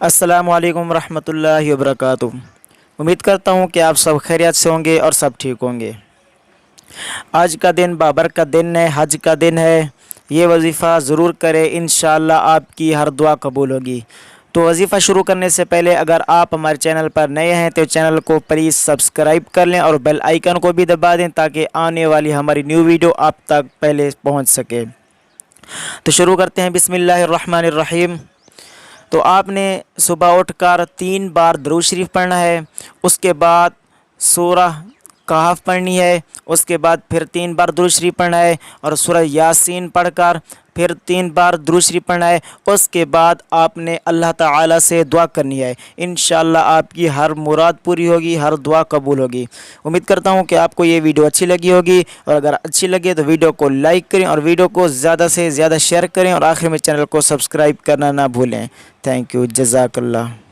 अस्सलामु अलैकुम रहमतुल्लाहि वबरकातुह। उम्मीद करता हूँ कि आप सब खैरियत से होंगे और सब ठीक होंगे। आज का दिन बाबरकत दिन है, हज का दिन है। ये वजीफ़ा ज़रूर करें, इंशाअल्लाह आपकी हर दुआ कबूल होगी। तो वजीफ़ा शुरू करने से पहले अगर आप हमारे चैनल पर नए हैं तो चैनल को प्लीज़ सब्सक्राइब कर लें और बेल आइकन को भी दबा दें ताकि आने वाली हमारी न्यू वीडियो आप तक पहले पहुँच सके। तो शुरू करते हैं। बिस्मिल्लाहिर्रहमानिर्रहीम। तो आपने सुबह उठकर 3 बार दुरूद शरीफ पढ़ना है, उसके बाद सूरह कहफ पढ़नी है, उसके बाद फिर 3 बार दुरूद शरीफ पढ़ना है और सूरह यासीन पढ़कर फिर 3 बार दुरूद शरीफ पढ़ना है। उसके बाद आपने अल्लाह ताला से दुआ करनी है। इंशाअल्लाह आपकी हर मुराद पूरी होगी, हर दुआ कबूल होगी। उम्मीद करता हूँ कि आपको ये वीडियो अच्छी लगी होगी और अगर अच्छी लगे तो वीडियो को लाइक करें और वीडियो को ज़्यादा से ज़्यादा शेयर करें और आखिर में चैनल को सब्सक्राइब करना ना भूलें। थैंक यू, जज़ाकल्लाह।